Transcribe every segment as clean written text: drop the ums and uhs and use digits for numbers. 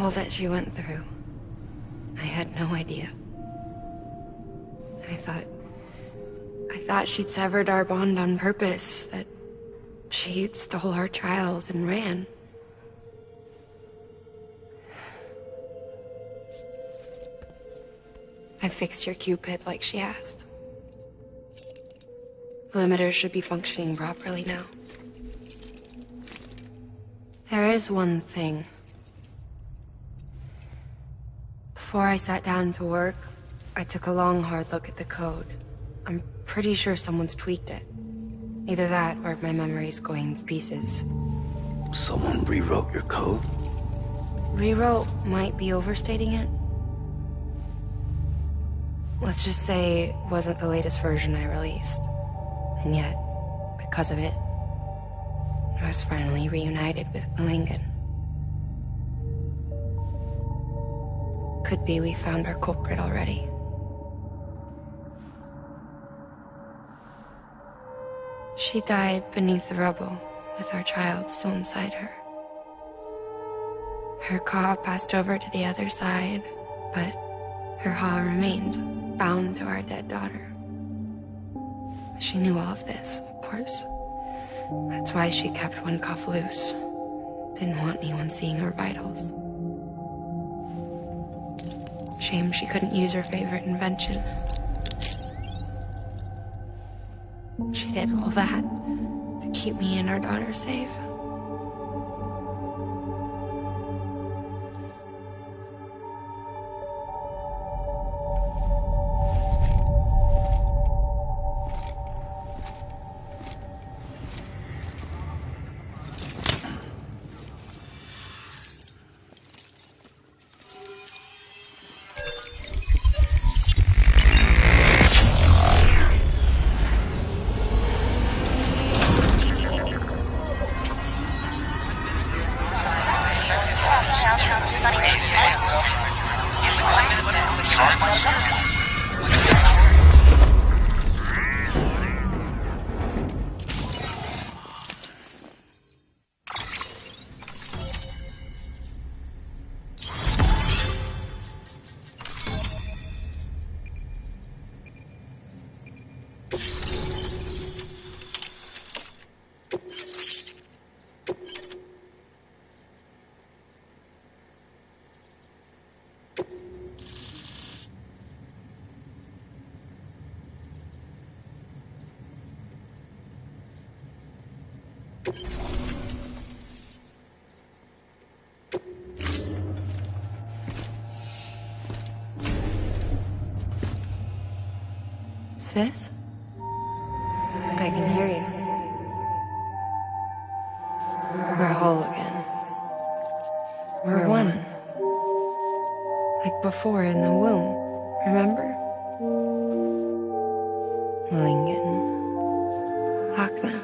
All that she went through. I had no idea. I thought she'd severed our bond on purpose, that she stole our child and ran. I fixed your Cupid like she asked. The limiter should be functioning properly now. There is one thing. Before I sat down to work, I took a long, hard look at the code. I'm pretty sure someone's tweaked it. Either that, or my memory's going to pieces. Someone rewrote your code? Rewrote might be overstating it. Let's just say it wasn't the latest version I released. And yet, because of it, I was finally reunited with Malingan. Could be we found our culprit already. She died beneath the rubble, with our child still inside her. Her Ka passed over to the other side, but her Ha remained, bound to our dead daughter. She knew all of this, of course. That's why she kept one cuff loose. Didn't want anyone seeing her vitals. Shame she couldn't use her favorite invention. She did all that to keep me and our daughter safe. Sis? I can hear you. We're whole again. We're one. Like before in the womb, remember? Malingan. Lakna.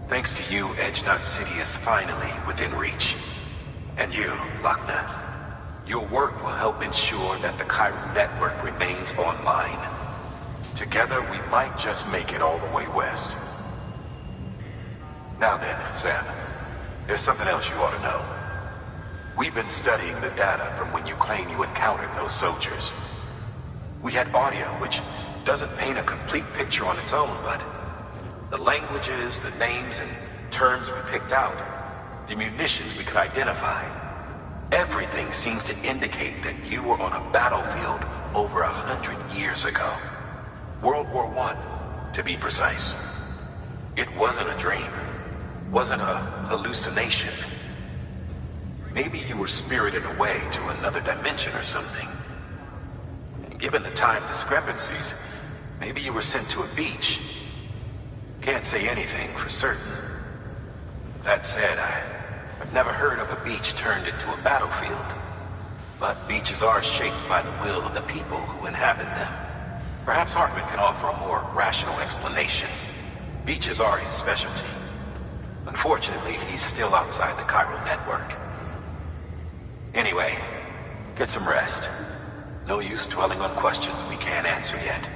Thanks to you, Edgenut City is finally within reach. And you, Lakna, your work will help ensure that the Chiral network remains online. Together, we might just make it all the way west. Now then, Sam, there's something else you ought to know. We've been studying the data from when you claim you encountered those soldiers. We had audio, which doesn't paint a complete picture on its own, but the languages, the names, and terms we picked out, the munitions we could identify, everything seems to indicate that you were on a battlefield over 100 years ago. World War I, to be precise. It wasn't a dream, wasn't a hallucination. Maybe you were spirited away to another dimension or something. And given the time discrepancies, maybe you were sent to a beach. Can't say anything for certain. That said, I've never heard of a beach turned into a battlefield. But beaches are shaped by the will of the people who inhabit them. Perhaps Hartman can offer a more rational explanation. Beaches are his specialty. Unfortunately, he's still outside the chiral network. Anyway, get some rest. No use dwelling on questions we can't answer yet.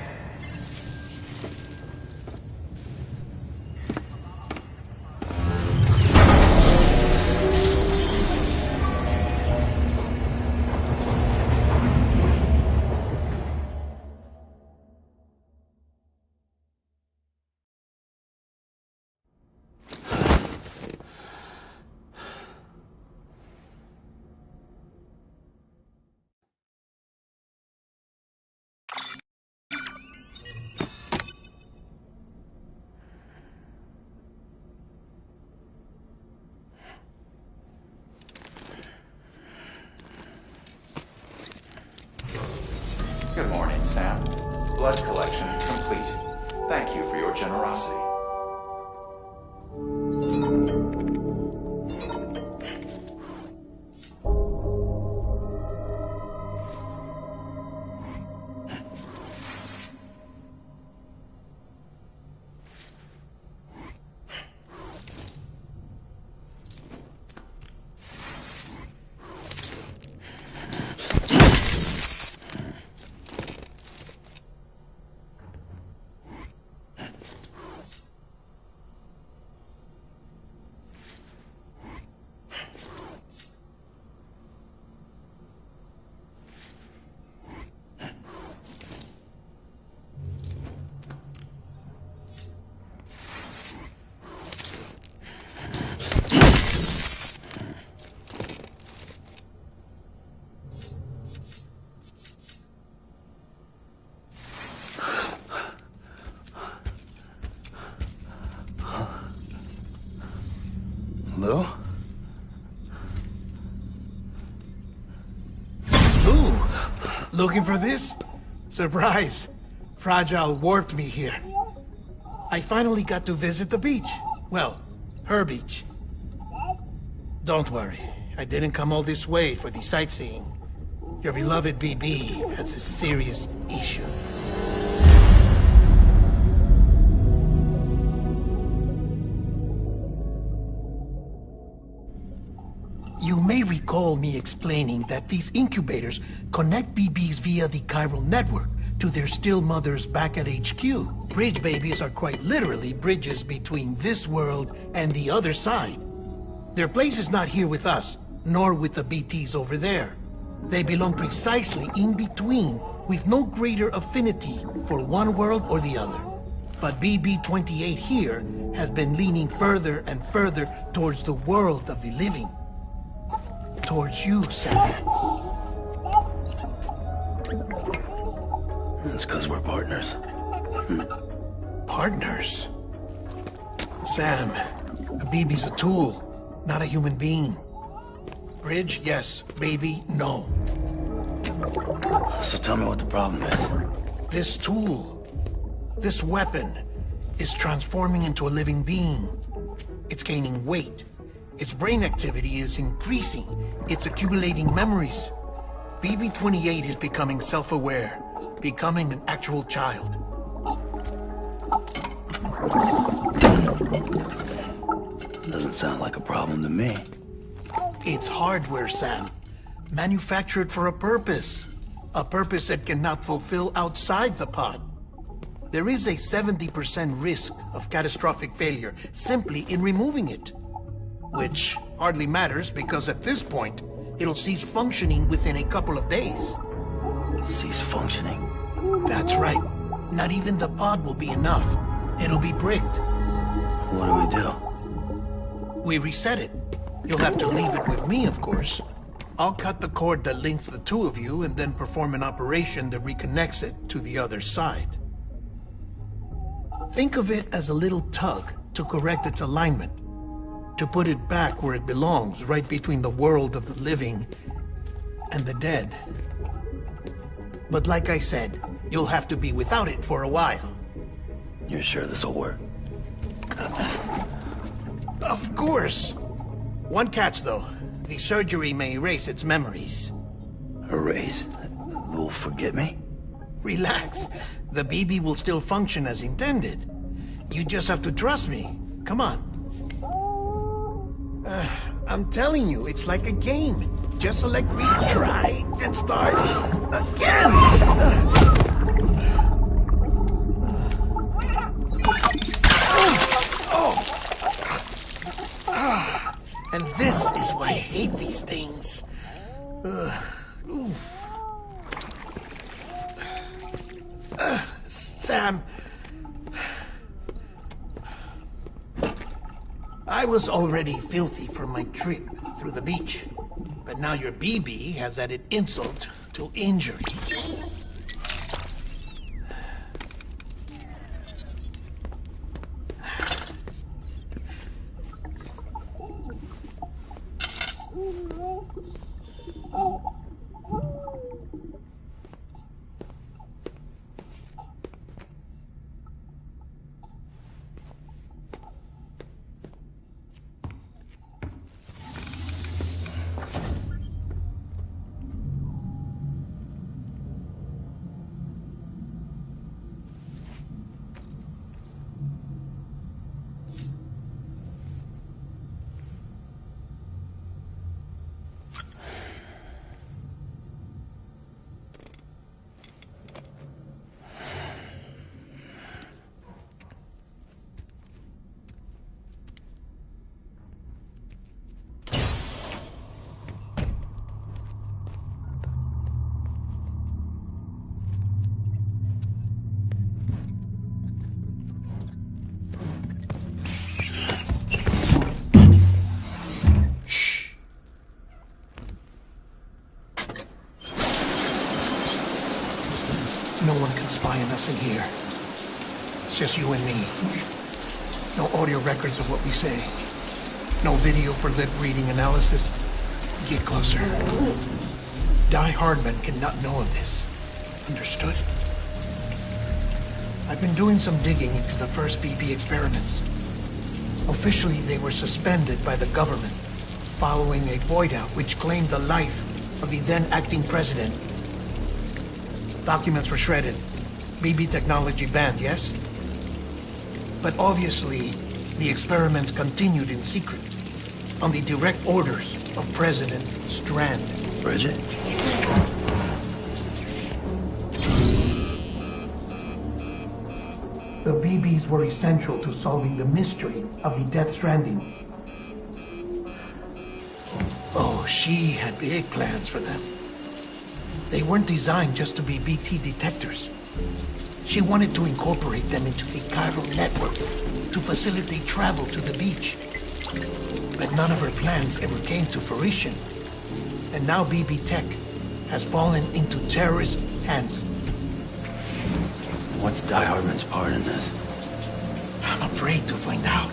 Good morning, Sam. Blood collection complete. Thank you for your generosity. Hello? Ooh, looking for this? Surprise. Fragile warped me here. I finally got to visit the beach. Well, her beach. Don't worry, I didn't come all this way for the sightseeing. Your beloved BB has a serious issue. You may recall me explaining that these incubators connect BBs via the chiral network to their still mothers back at HQ. Bridge babies are quite literally bridges between this world and the other side. Their place is not here with us, nor with the BTs over there. They belong precisely in between, with no greater affinity for one world or the other. But BB-28 here has been leaning further and further towards the world of the living. Towards you, Sam. It's because we're partners. Partners? Sam, a BB's a tool, not a human being. Bridge, yes. Baby, no. So tell me what the problem is. This tool, this weapon, is transforming into a living being. It's gaining weight. Its brain activity is increasing. It's accumulating memories. BB-28 is becoming self-aware, becoming an actual child. Doesn't sound like a problem to me. It's hardware, Sam. Manufactured for a purpose. A purpose it cannot fulfill outside the pod. There is a 70% risk of catastrophic failure simply in removing it. Which hardly matters because at this point, it'll cease functioning within a couple of days. Cease functioning? That's right. Not even the pod will be enough. It'll be bricked. What do? We reset it. You'll have to leave it with me, of course. I'll cut the cord that links the two of you and then perform an operation that reconnects it to the other side. Think of it as a little tug to correct its alignment. To put it back where it belongs, right between the world of the living and the dead. But like I said, you'll have to be without it for a while. You're sure this'll work? Of course! One catch, though. The surgery may erase its memories. Erase? They'll forget me? Relax. The BB will still function as intended. You just have to trust me. Come on. I'm telling you, it's like a game. Just select retry and start again. And this is why I hate these things. Sam, I was already filthy from my trip through the beach, but now your BB has added insult to injury. No one can spy on us in here. It's just you and me. No audio records of what we say. No video for lip-reading analysis. Get closer. Die Hardman cannot know of this. Understood? I've been doing some digging into the first BB experiments. Officially, they were suspended by the government following a void-out which claimed the life of the then-acting president. Documents were shredded. BB technology banned, yes? But obviously, the experiments continued in secret, on the direct orders of President Strand. Bridget? The BBs were essential to solving the mystery of the Death Stranding. Oh, she had big plans for them. They weren't designed just to be BT detectors. She wanted to incorporate them into the chiral network to facilitate travel to the beach. But none of her plans ever came to fruition. And now BB Tech has fallen into terrorist hands. What's Die Hardman's part in this? I'm afraid to find out.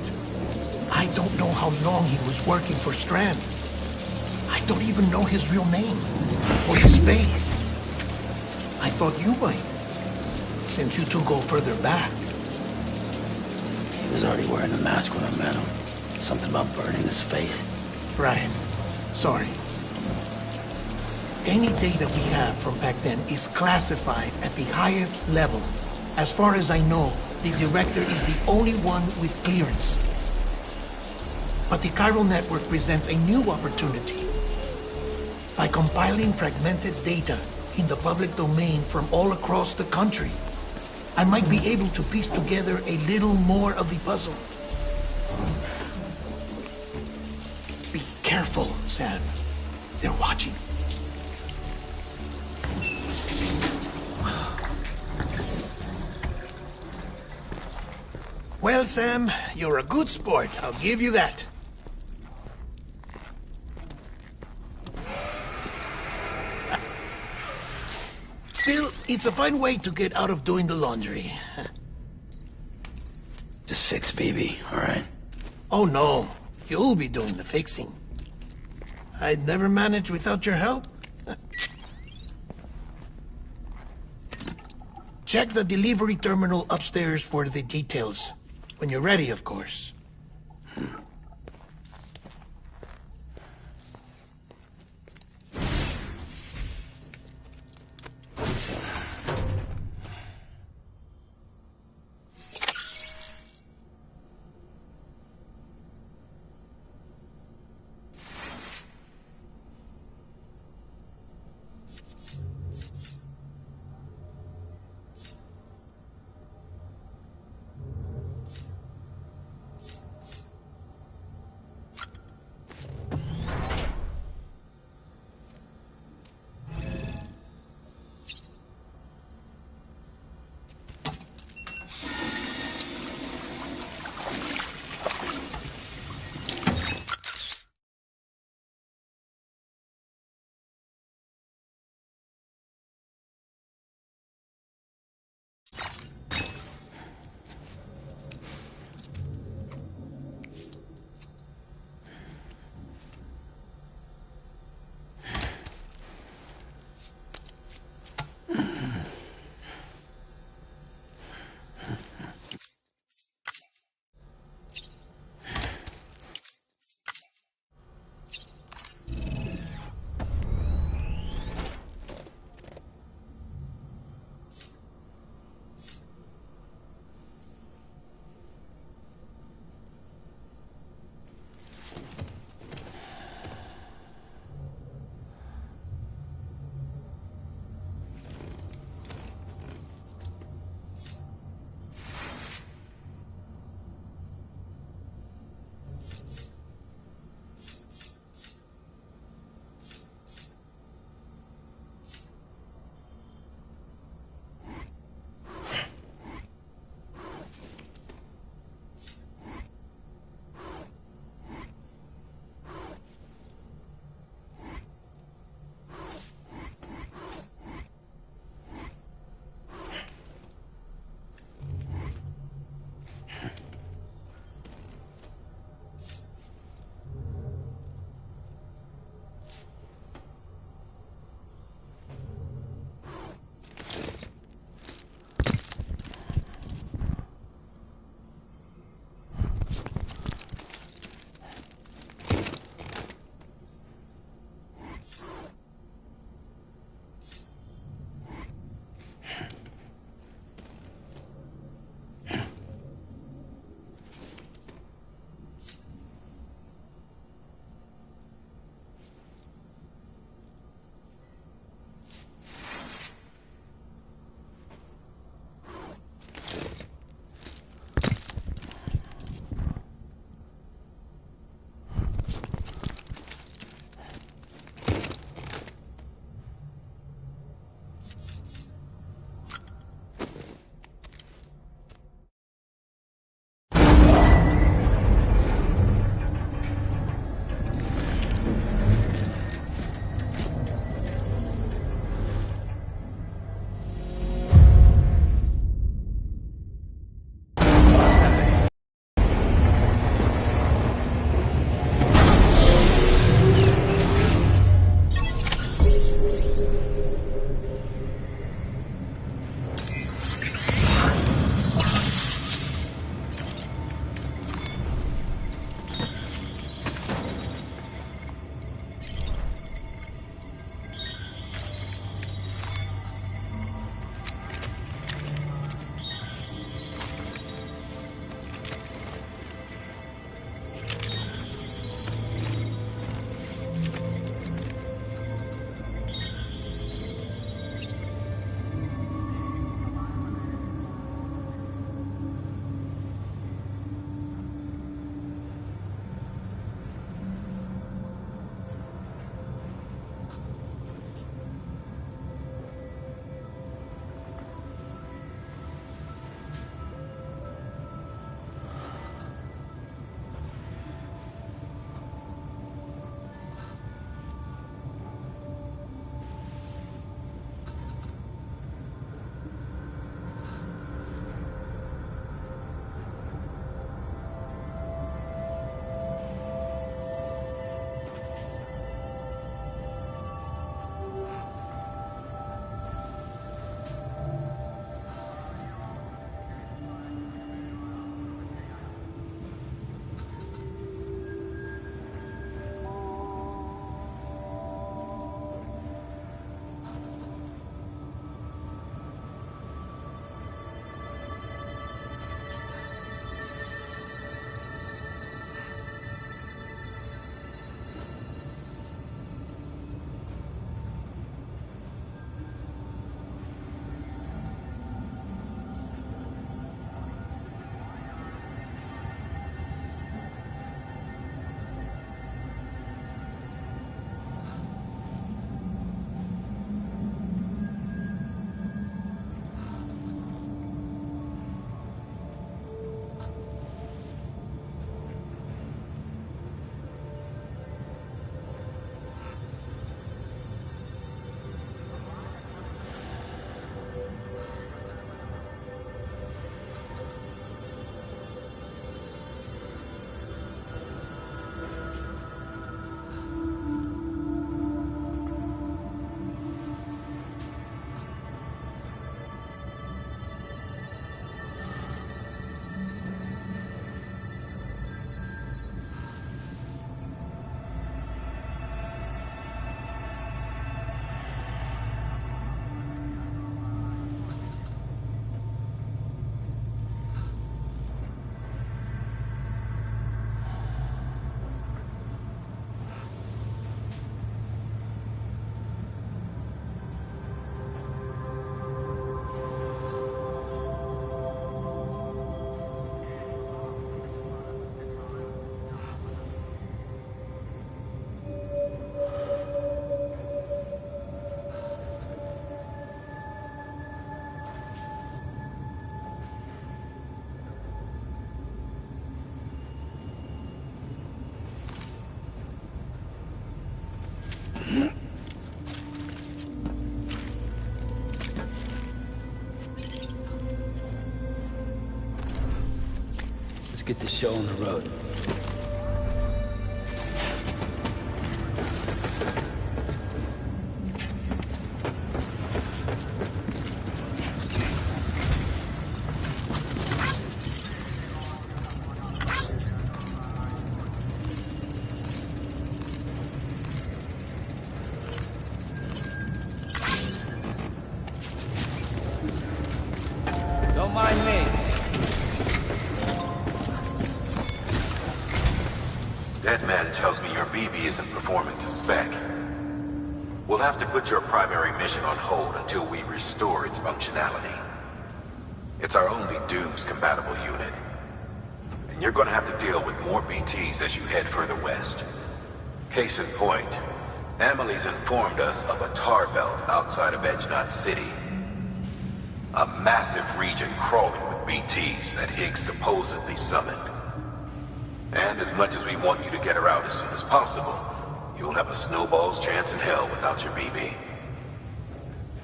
I don't know how long he was working for Strand. I don't even know his real name or his face. I thought you might, since you two go further back. He was already wearing a mask when I met him. Something about burning his face. Right. Sorry. Any data we have from back then is classified at the highest level. As far as I know, the director is the only one with clearance. But the chiral network presents a new opportunity. By compiling fragmented data in the public domain from all across the country, I might be able to piece together a little more of the puzzle. Be careful, Sam. They're watching. Well, Sam, you're a good sport. I'll give you that. Still, it's a fine way to get out of doing the laundry. Just fix BB, all right? Oh, no. You'll be doing the fixing. I'd never manage without your help. Check the delivery terminal upstairs for the details. When you're ready, of course. get the show on the road. Don't mind me. That man tells me your BB isn't performing to spec. We'll have to put your primary mission on hold until we restore its functionality. It's our only Dooms-compatible unit. And you're gonna have to deal with more BTs as you head further west. Case in point, Amelie's informed us of a tar belt outside of Edgenot City. A massive region crawling with BTs that Higgs supposedly summoned. And as much as we want you to get her out as soon as possible, you'll have a snowball's chance in hell without your BB.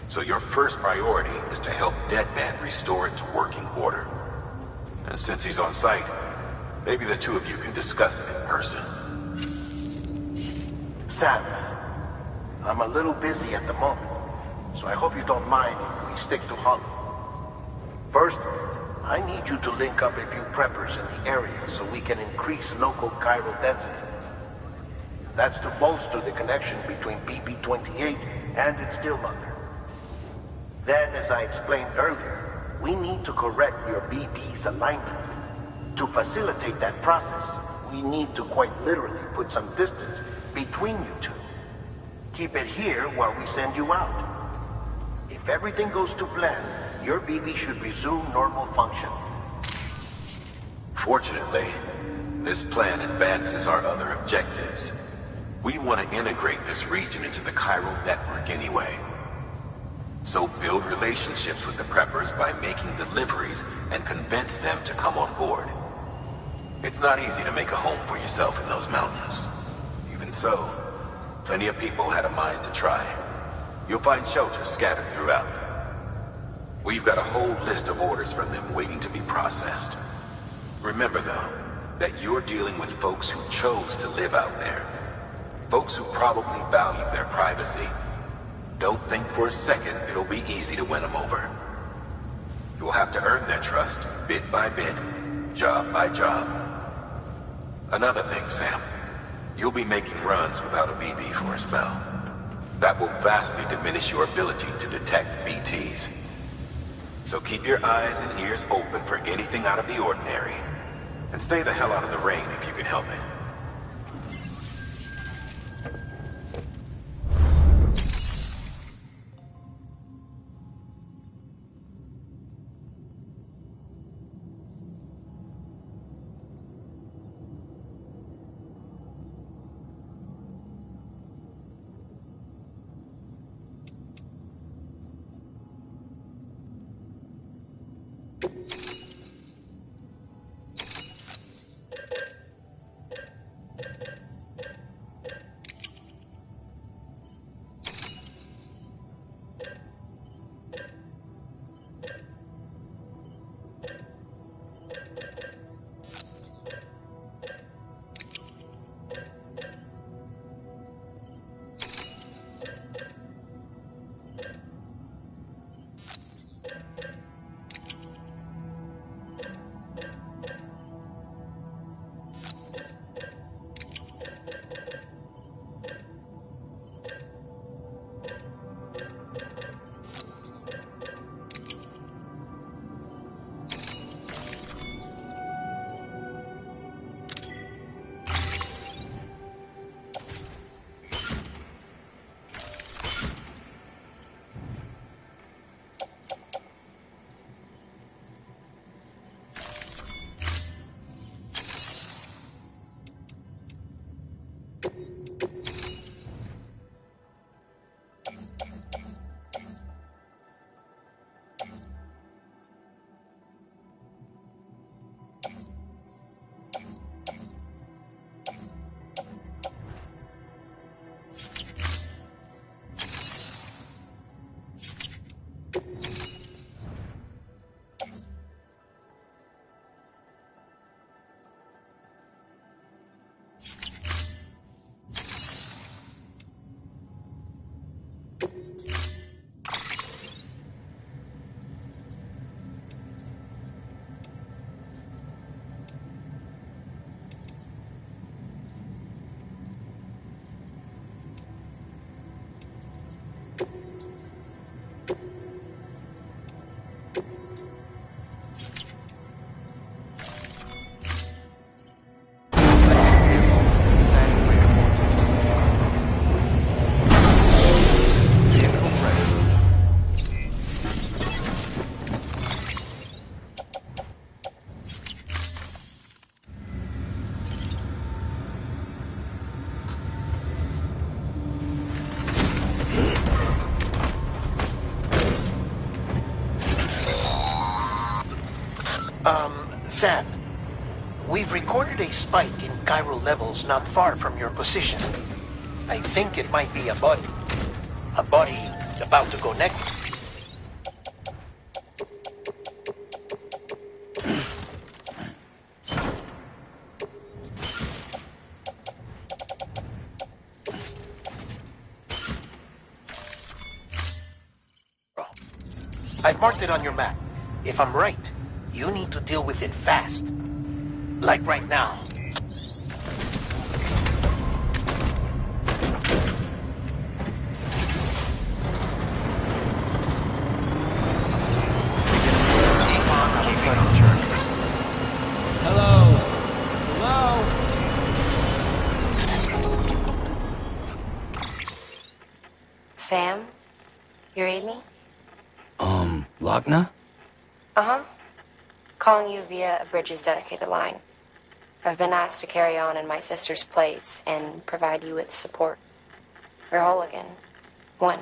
So your first priority is to help Deadman restore it to working order. And since he's on site, maybe the two of you can discuss it in person. Sam, I'm a little busy at the moment, so I hope you don't mind if we stick to Hollow. First, I need you to link up a few preppers in the area so we can increase local chiral density. That's to bolster the connection between BB-28 and its stillmother. Then, as I explained earlier, we need to correct your BB's alignment. To facilitate that process, we need to quite literally put some distance between you two. Keep it here while we send you out. If everything goes to plan, your BB should resume normal function. Fortunately, this plan advances our other objectives. We want to integrate this region into the chiral network anyway. So build relationships with the preppers by making deliveries and convince them to come on board. It's not easy to make a home for yourself in those mountains. Even so, plenty of people had a mind to try. You'll find shelters scattered throughout. We've got a whole list of orders from them waiting to be processed. Remember, though, that you're dealing with folks who chose to live out there. Folks who probably value their privacy. Don't think for a second it'll be easy to win them over. You'll have to earn their trust, bit by bit, job by job. Another thing, Sam. You'll be making runs without a BB for a spell. That will vastly diminish your ability to detect BTs. So keep your eyes and ears open for anything out of the ordinary. And stay the hell out of the rain if you can help it. Zan, we've recorded a spike in chiral levels not far from your position. I think it might be a body. A body about to go next. I've marked it on your map. If I'm right, you need to deal with it fast. Like right now. Hello? Sam? You read me? Lochna? Uh-huh. Calling you via a Bridges dedicated line. I've been asked to carry on in my sister's place and provide you with support. We're whole again. One.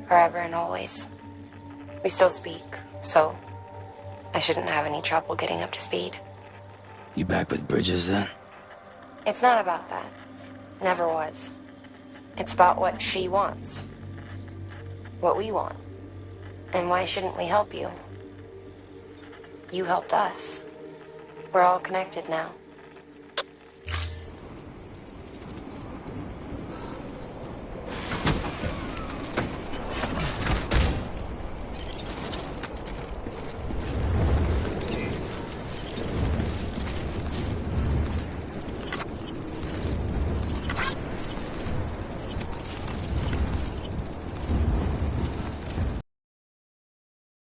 Forever and always. We still speak, so I shouldn't have any trouble getting up to speed. You back with Bridges then? It's not about that. Never was. It's about what she wants. What we want. And why shouldn't we help you? You helped us. We're all connected now.